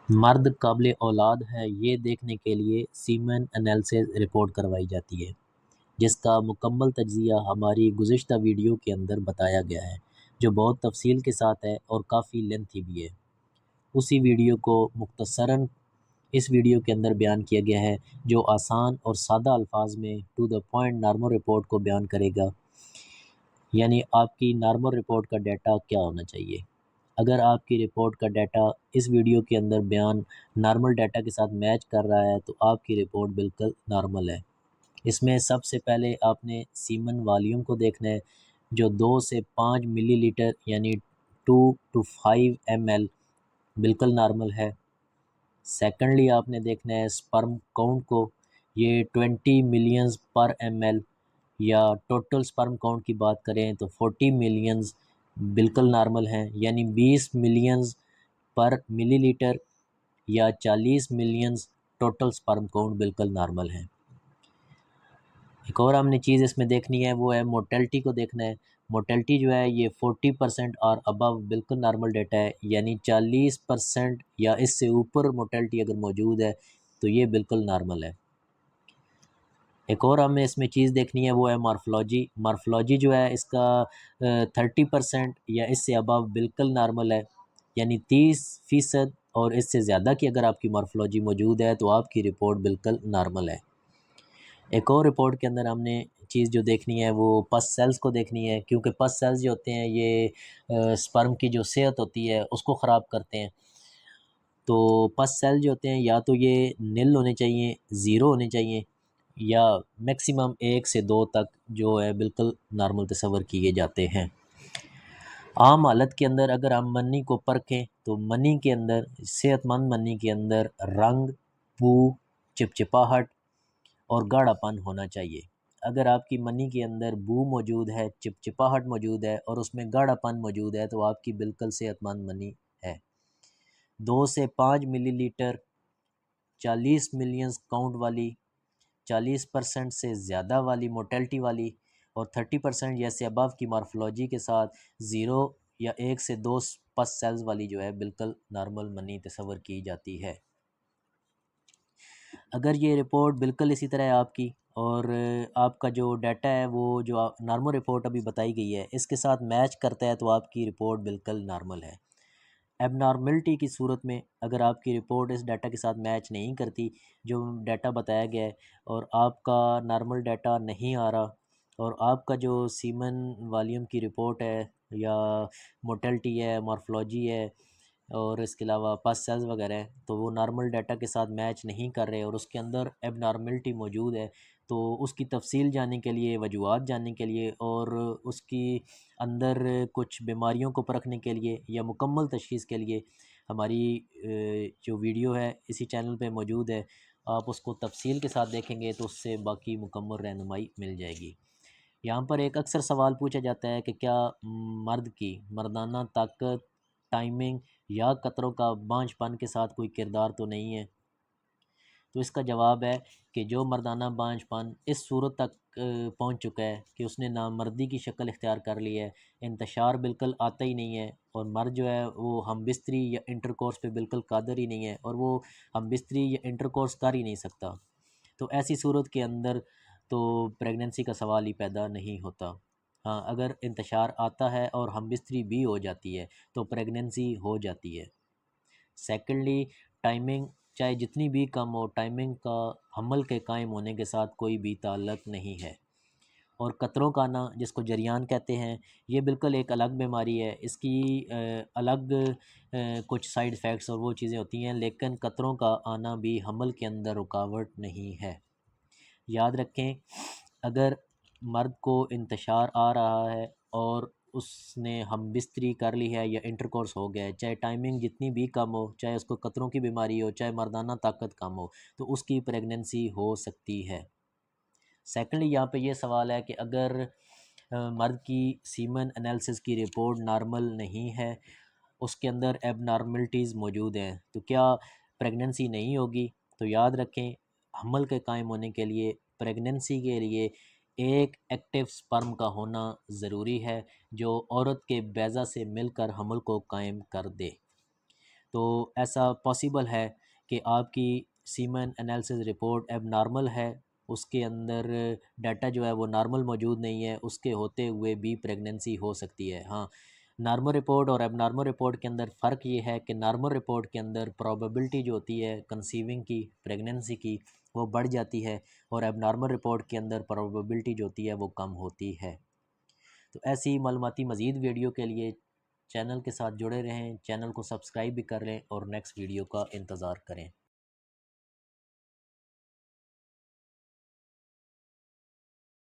मर्द काबिल औलाद है ये देखने के लिए सीमेन एनालिसिस रिपोर्ट करवाई जाती है, जिसका मुकम्मल तज्ज़िया हमारी गुज़िश्ता वीडियो के अंदर बताया गया है, जो बहुत तफ़सील के साथ है और काफ़ी लेंथी भी है। उसी वीडियो को मुख्तसरन इस वीडियो के अंदर बयान किया गया है, जो आसान और सादा अल्फाज में to the point normal report को बयान करेगा। यानी आपकी नॉर्मल रिपोर्ट का डाटा क्या होना चाहिए। अगर आपकी रिपोर्ट का डाटा इस वीडियो के अंदर बयान नॉर्मल डाटा के साथ मैच कर रहा है तो आपकी रिपोर्ट बिल्कुल नॉर्मल है। इसमें सबसे पहले आपने सीमन वॉल्यूम को देखना है, जो 2 से 5 मिलीलीटर यानी 2 टू 5 ml बिल्कुल नॉर्मल है। सेकंडली आपने देखना है स्पर्म काउंट को, ये 20 मिलियंस पर ml या टोटल स्पर्म काउंट की बात करें तो 40 मिलियंस बिल्कुल नॉर्मल हैं, यानी 20 मिलियंस पर मिलीलीटर या 40 मिलियंस टोटल स्पर्म काउंट बिल्कुल नॉर्मल है। एक और हमने चीज़ इसमें देखनी है, वो है मोर्टेलिटी को देखना है। मोर्टेलिटी जो है ये 40% और अबव बिल्कुल नॉर्मल डेटा है, यानी 40% या इससे ऊपर मोर्टेलिटी अगर मौजूद है तो ये बिल्कुल नॉर्मल है। एक और हमें इसमें चीज़ देखनी है, वो है मॉर्फोलॉजी। मॉर्फोलॉजी जो है इसका 30% या इससे अबव बिल्कुल नॉर्मल है, यानी 30% और इससे ज़्यादा की अगर आपकी मॉर्फोलॉजी मौजूद है तो आपकी रिपोर्ट बिल्कुल नॉर्मल है। एक और रिपोर्ट के अंदर हमने चीज़ जो देखनी है वो पस सेल्स को देखनी है, क्योंकि पस सेल्स जो होते हैं ये स्पर्म की जो सेहत होती है उसको ख़राब करते हैं। तो पस सेल जो होते हैं या तो ये निल होने चाहिए, ज़ीरो होने चाहिए, या मैक्सिमम 1 से 2 तक जो है बिल्कुल नॉर्मल तस्वर किए जाते हैं। आम हालत के अंदर अगर हम मनी को परखें तो मनी के अंदर, सेहतमंद मनी के अंदर रंग, बू, चिपचिपाहट और गाढ़ापन होना चाहिए। अगर आपकी मनी के अंदर बू मौजूद है, चिपचिपाहट मौजूद है और उसमें गाढ़ापन मौजूद है तो आपकी बिल्कुल सेहतमंद मनी है। 2 से 5 मिलीलीटर 40 मिलियंस काउंट वाली, 40% से ज़्यादा वाली मोर्टेलिटी वाली और 30% या से अबव की मॉर्फोलॉजी के साथ 0 या 1 से 2 पस सेल्स वाली जो है बिल्कुल नॉर्मल मनी तस्वर की जाती है। अगर ये रिपोर्ट बिल्कुल इसी तरह है आपकी और आपका जो डाटा है वो जो नॉर्मल रिपोर्ट अभी बताई गई है इसके साथ मैच करता है तो आपकी रिपोर्ट बिल्कुल नॉर्मल है। एबनॉर्मलिटी की सूरत में अगर आपकी रिपोर्ट इस डाटा के साथ मैच नहीं करती जो डाटा बताया गया है और आपका नॉर्मल डाटा नहीं आ रहा और आपका जो सीमन वॉल्यूम की रिपोर्ट है या मोर्टेलिटी है, मॉर्फोलॉजी है और इसके अलावा पस सेल्स वगैरह हैं तो वो नॉर्मल डाटा के साथ मैच नहीं कर रहे और उसके अंदर एबनॉर्मलिटी मौजूद है, तो उसकी तफसील जानने के लिए, वजूहात जानने के लिए और उसकी अंदर कुछ बीमारियों को परखने के लिए या मुकम्मल तशख़ीस के लिए हमारी जो वीडियो है इसी चैनल पे मौजूद है। आप उसको तफसील के साथ देखेंगे तो उससे बाकी मुकम्मल रहनुमाई मिल जाएगी। यहाँ पर एक अक्सर सवाल पूछा जाता है कि क्या मर्द की मर्दाना ताकत, टाइमिंग या कतरों का बांझपन के साथ कोई किरदार तो नहीं है। तो इसका जवाब है कि जो मर्दाना बांझपन इस सूरत तक पहुंच चुका है कि उसने नामर्दी की शक्ल इख्तियार कर ली है, इंतशार बिल्कुल आता ही नहीं है और मर्द जो है वो हम बिस्तरी या इंटरकोर्स पे बिल्कुल कादर ही नहीं है और वो हम बिस्तरी या इंटरकोर्स कर ही नहीं सकता, तो ऐसी सूरत के अंदर तो प्रेगनेंसी का सवाल ही पैदा नहीं होता। हाँ, अगर इंतशार आता है और हम बिस्तरी भी हो जाती है तो प्रेगनेंसी हो जाती है। सेकेंडली, टाइमिंग चाहे जितनी भी कम हो, टाइमिंग का हमल के कायम होने के साथ कोई भी ताल्लुक नहीं है। और कतरों का आना जिसको जरियान कहते हैं, ये बिल्कुल एक अलग बीमारी है। इसकी अलग कुछ साइड इफ़ेक्ट्स और वो चीज़ें होती हैं, लेकिन कतरों का आना भी हमल के अंदर रुकावट नहीं है। याद रखें, अगर मर्द को इंतशार आ रहा है और उसने हम बिस्तरी कर ली है या इंटरकोर्स हो गया है, चाहे टाइमिंग जितनी भी कम हो, चाहे उसको कतरों की बीमारी हो, चाहे मर्दाना ताकत कम हो, तो उसकी प्रेगनेंसी हो सकती है। सेकेंडली, यहाँ पे ये सवाल है कि अगर मर्द की सीमन एनालिसिस की रिपोर्ट नॉर्मल नहीं है, उसके अंदर एबनॉर्मलिटीज़ मौजूद हैं, तो क्या प्रेगनेंसी नहीं होगी? तो याद रखें, हमल के कायम होने के लिए, प्रेगनेंसी के लिए एक एक्टिव स्पर्म का होना ज़रूरी है जो औरत के बैज़ा से मिलकर हमल को कायम कर दे। तो ऐसा पॉसिबल है कि आपकी सीमेन एनालिसिस रिपोर्ट एबनॉर्मल है, उसके अंदर डाटा जो है वो नॉर्मल मौजूद नहीं है, उसके होते हुए भी प्रेगनेंसी हो सकती है। हाँ, नॉर्मल रिपोर्ट और एबनॉर्मल रिपोर्ट के अंदर फ़र्क ये है कि नॉर्मल रिपोर्ट के अंदर प्रोबेबिलिटी जो होती है कंसीविंग की, प्रेगनेंसी की, वो बढ़ जाती है और एबनॉर्मल रिपोर्ट के अंदर प्रोबेबिलिटी जो होती है वो कम होती है। तो ऐसी मालूमाती मज़ीद वीडियो के लिए चैनल के साथ जुड़े रहें, चैनल को सब्सक्राइब भी कर लें और नेक्स्ट वीडियो का इंतज़ार करें।